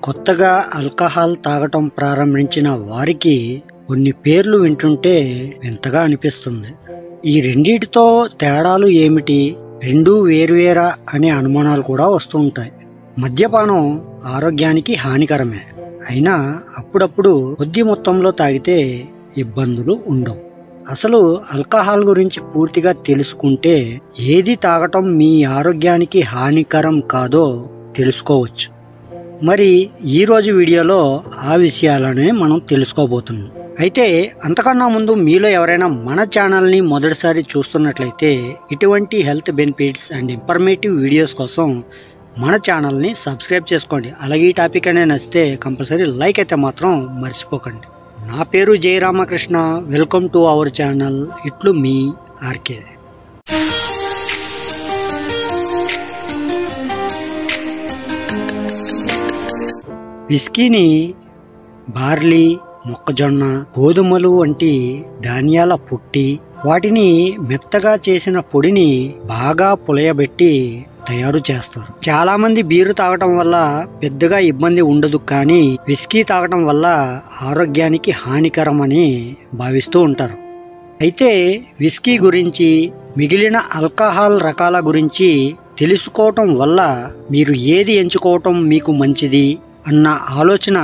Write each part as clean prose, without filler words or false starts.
కొత్తగా ఆల్కహాల్ తాగటం ప్రారంభించిన వారికి కొన్ని పేర్లు వింటుంటే వింతగా అనిపిస్తుంది. ఈ రెండిటితో తేడాలు ఏమిటి, రెండూ వేరువేరా అనే అనుమానాలు కూడా వస్తూ ఉంటాయి. మద్యపానం ఆరోగ్యానికి హానికరమే, అయినా అప్పుడప్పుడు కొద్ది మొత్తంలో తాగితే ఇబ్బందులు ఉండవు. అసలు ఆల్కహాల్ గురించి పూర్తిగా తెలుసుకుంటే ఏది తాగటం మీ ఆరోగ్యానికి హానికరం కాదో తెలుసుకోవచ్చు. మరి ఈరోజు వీడియోలో ఆ విషయాలనే మనం తెలుసుకోబోతున్నాం. అయితే అంతకన్నా ముందు మీలో ఎవరైనా మన ఛానల్ని మొదటిసారి చూస్తున్నట్లయితే ఇటువంటి health benefits and informative videos కోసం మన ఛానల్ని సబ్స్క్రైబ్ చేసుకోండి. అలాగే ఈ టాపిక్ అనేది నచ్చితే కంపల్సరీ లైక్ అయితే మాత్రం మర్చిపోకండి. నా పేరు Jayaramakrishna. Welcome to our channel ఇట్లు మీ ఆర్కే. విస్కీని బార్లీ, మొక్కజొన్న, గోధుమలు వంటి ధాన్యాల పుట్టి వాటిని మెత్తగా చేసిన పొడిని బాగా పులయబెట్టి తయారు చేస్తారు. చాలా మంది బీరు తాగటం వల్ల పెద్దగా ఇబ్బంది ఉండదు, కానీ విస్కీ తాగటం వల్ల ఆరోగ్యానికి హానికరమని భావిస్తూ ఉంటారు. అయితే విస్కీ గురించి, మిగిలిన ఆల్కహాల్ రకాల గురించి తెలుసుకోవటం వల్ల మీరు ఏది ఎంచుకోవటం మీకు మంచిది అన్న ఆలోచన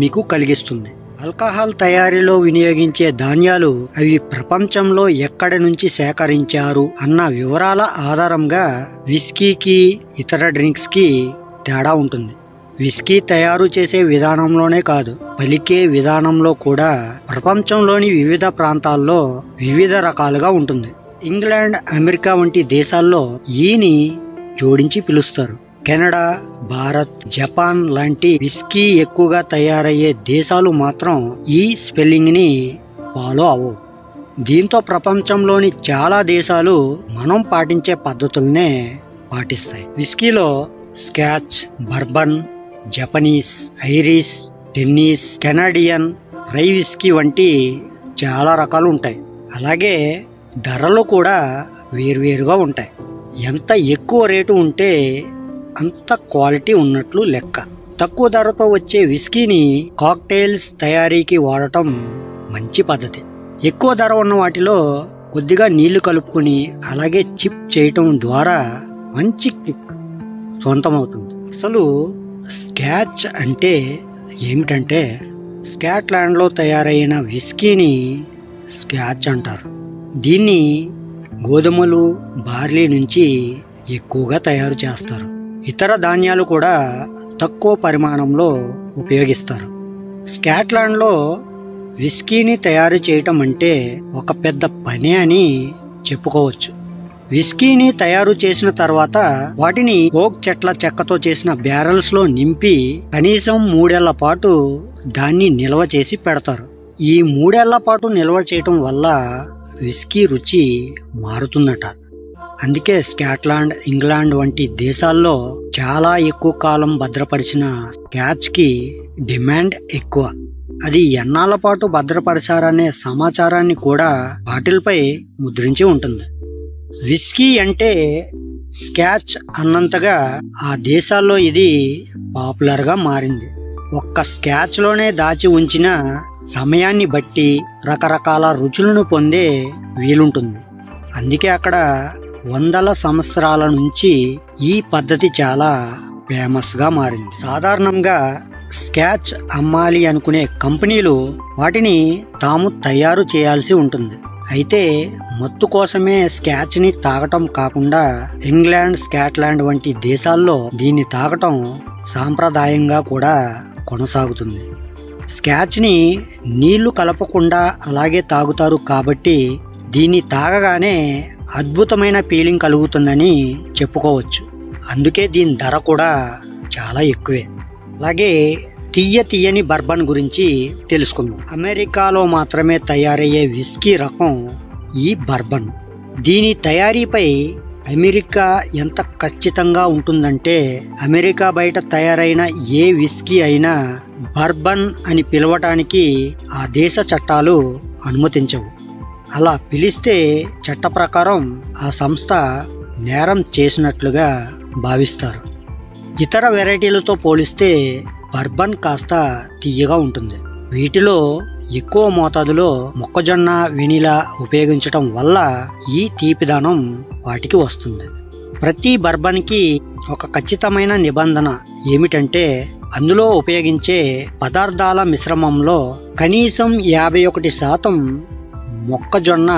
మీకు కలిగిస్తుంది. ఆల్కహాల్ తయారీలో వినియోగించే ధాన్యాలు అవి ప్రపంచంలో ఎక్కడి నుంచి సేకరించారు అన్న వివరాల ఆధారంగా విస్కీకి ఇతర డ్రింక్స్కి తేడా ఉంటుంది. విస్కీ తయారు చేసే విధానంలోనే కాదు, పలికే విధానంలో కూడా ప్రపంచంలోని వివిధ ప్రాంతాల్లో వివిధ రకాలుగా ఉంటుంది. ఇంగ్లాండ్, అమెరికా వంటి దేశాల్లో ఈని జోడించి పిలుస్తారు. కెనడా, భారత్, జపాన్ లాంటి విస్కీ ఎక్కువగా తయారయ్యే దేశాలు మాత్రం ఈ స్పెల్లింగ్ ని ఫాలో అవ్వవు. దీంతో ప్రపంచంలోని చాలా దేశాలు మనం పాటించే పద్ధతులనే పాటిస్తాయి. విస్కీలో scotch, bourbon, Japanese, Irish, Tennessee, Canadian, rye whisky వంటి చాలా రకాలు ఉంటాయి. అలాగే ధరలు కూడా వేరువేరుగా ఉంటాయి. ఎంత ఎక్కువ రేటు ఉంటే అంత క్వాలిటీ ఉన్నట్లు లెక్క. తక్కువ ధరతో వచ్చే విస్కీని కాక్టైల్స్ తయారీకి వాడటం మంచి పద్ధతి. ఎక్కువ ధర ఉన్న వాటిలో కొద్దిగా నీళ్లు కలుపుకొని అలాగే చిప్ చేయటం ద్వారా మంచి కిక్ సొంతమవుతుంది. అసలు స్కాచ్ అంటే ఏమిటంటే, స్కాట్లాండ్లో తయారైన విస్కీని స్కాచ్ అంటారు. దీన్ని గోధుమలు, బార్లీ నుంచి ఎక్కువగా తయారు చేస్తారు. ఇతర ధాన్యాలు కూడా తక్కువ పరిమాణంలో ఉపయోగిస్తారు. స్కాట్లాండ్లో విస్కీని తయారు చేయటం అంటే ఒక పెద్ద పనే అని చెప్పుకోవచ్చు. విస్కీని తయారు చేసిన తర్వాత వాటిని ఓక్ చెట్ల చెక్కతో చేసిన బ్యారెల్స్లో నింపి కనీసం 3 ఏళ్ల పాటు దాన్ని నిల్వ చేసి పెడతారు. ఈ 3 ఏళ్ల పాటు నిల్వ చేయటం వల్ల విస్కీ రుచి మారుతుందట. అందుకే స్కాట్లాండ్, ఇంగ్లాండ్ వంటి దేశాల్లో చాలా ఎక్కువ కాలం భద్రపరిచిన స్కాచ్కి డిమాండ్ ఎక్కువ. అది ఎన్నాళ్ల పాటు భద్రపరిచారనే సమాచారాన్ని కూడా బాటిల్పై ముద్రించి ఉంటుంది. విస్కీ అంటే స్కాచ్ అన్నంతగా ఆ దేశాల్లో ఇది పాపులర్గా మారింది. ఒక్క స్కాచ్లోనే దాచి ఉంచిన సమయాన్ని బట్టి రకరకాల రుచులను పొందే వీలుంటుంది. అందుకే అక్కడ వందల సంవత్సరాల నుంచి ఈ పద్ధతి చాలా ఫేమస్గా మారింది. సాధారణంగా స్కాచ్ అమ్మాలి అనుకునే కంపెనీలు వాటిని తాము తయారు చేయాల్సి ఉంటుంది. అయితే మత్తు కోసమే స్కాచ్ని తాగటం కాకుండా ఇంగ్లాండ్, స్కాట్లాండ్ వంటి దేశాల్లో దీన్ని తాగటం సాంప్రదాయంగా కూడా కొనసాగుతుంది. స్కాచ్ని నీళ్లు కలపకుండా అలాగే తాగుతారు కాబట్టి దీన్ని తాగగానే అద్భుతమైన ఫీలింగ్ కలుగుతుందని చెప్పుకోవచ్చు. అందుకే దీని ధర కూడా చాలా ఎక్కువే. అలాగే తీయని బర్బన్ గురించి తెలుసుకుందాం. అమెరికాలో మాత్రమే తయారయ్యే విస్కీ రకం ఈ బర్బన్. దీని తయారీపై అమెరికా ఎంత ఖచ్చితంగా ఉంటుందంటే, అమెరికా బయట తయారైన ఏ విస్కీ అయినా బర్బన్ అని పిలవటానికి ఆ దేశ చట్టాలు అనుమతించవు. అలా పిలిస్తే చట్ట ప్రకారం ఆ సంస్థ నేరం చేసినట్లుగా భావిస్తారు. ఇతర వెరైటీలతో పోలిస్తే బర్బన్ కాస్త తీయగా ఉంటుంది. వీటిలో ఎక్కువ మోతాదులో మొక్కజొన్న, వెనిలా ఉపయోగించటం వల్ల ఈ తీపిదనం వాటికి వస్తుంది. ప్రతి బర్బన్కి ఒక ఖచ్చితమైన నిబంధన ఏమిటంటే అందులో ఉపయోగించే పదార్థాల మిశ్రమంలో కనీసం 51% మొక్కజొన్న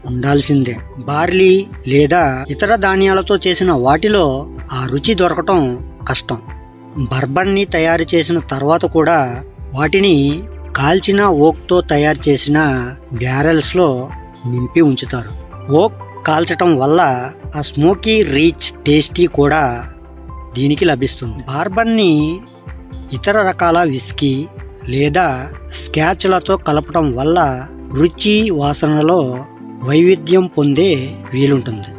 ఉండాల్సిందే. బార్లీ లేదా ఇతర ధాన్యాలతో చేసిన వాటిలో ఆ రుచి దొరకటం కష్టం. బర్బన్ని తయారు చేసిన తర్వాత కూడా వాటిని కాల్చిన ఓక్తో తయారు చేసిన బ్యారెల్స్లో నింపి ఉంచుతారు. ఓక్ కాల్చటం వల్ల ఆ స్మోకీ రీచ్ టేస్టీ కూడా దీనికి లభిస్తుంది. బర్బన్ని ఇతర రకాల విస్కీ లేదా స్కాచ్లతో కలపటం వల్ల రుచి, వాసనలో వైవిధ్యం పొందే వీలుంటుంది.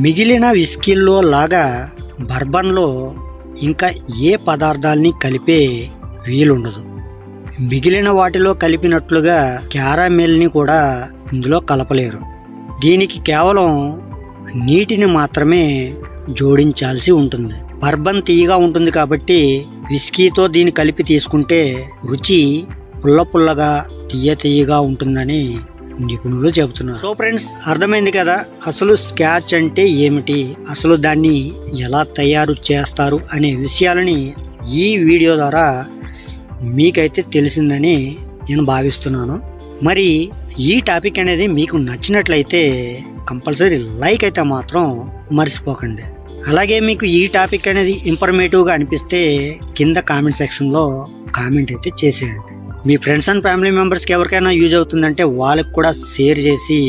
మిగిలిన విస్కీల్లో లాగా బర్బన్లో ఇంకా ఏ పదార్థాల్ని కలిపే వీలుండదు. మిగిలిన వాటిలో కలిపినట్లుగా క్యారమెల్ని కూడా ఇందులో కలపలేరు. దీనికి కేవలం నీటిని మాత్రమే జోడించాల్సి ఉంటుంది. బర్బన్ తీయగా ఉంటుంది కాబట్టి విస్కీతో దీన్ని కలిపి తీసుకుంటే రుచి పుల్లగా తీయగా ఉంటుందని నిపుణులు చెబుతున్నారు. సో ఫ్రెండ్స్, అర్థమైంది కదా అసలు స్కాచ్ అంటే ఏమిటి, అసలు దాన్ని ఎలా తయారు చేస్తారు అనే విషయాలని ఈ వీడియో ద్వారా మీకైతే తెలిసిందని నేను భావిస్తున్నాను. మరి ఈ టాపిక్ అనేది మీకు నచ్చినట్లయితే కంపల్సరీ లైక్ అయితే మాత్రం మర్చిపోకండి. అలాగే మీకు ఈ టాపిక్ అనేది ఇన్ఫర్మేటివ్గా అనిపిస్తే కింద కామెంట్ సెక్షన్లో కామెంట్ అయితే చేసేయండి. మీ ఫ్రెండ్స్ అండ్ ఫ్యామిలీ మెంబర్స్కి ఎవరికైనా యూజ్ అవుతుందంటే వాళ్ళకి కూడా షేర్ చేసి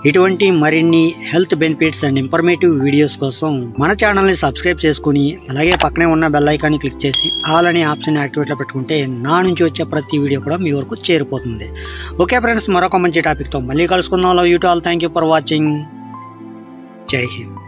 ఇటువంటి మరిన్ని health benefits and informative videos కోసం మన ఛానల్ని సబ్స్క్రైబ్ చేసుకుని అలాగే పక్కనే ఉన్న బెల్ ఐకాన్ని క్లిక్ చేసి ఆల్ అనే ఆప్షన్ యాక్టివేట్లో పెట్టుకుంటే నా నుంచి వచ్చే ప్రతి వీడియో కూడా మీ వరకు చేరిపోతుంది. ఓకే ఫ్రెండ్స్, మరొక మంచి టాపిక్తో మళ్ళీ కలుసుకుందాం. Love you to all. Thank you for watching. జై హింద్.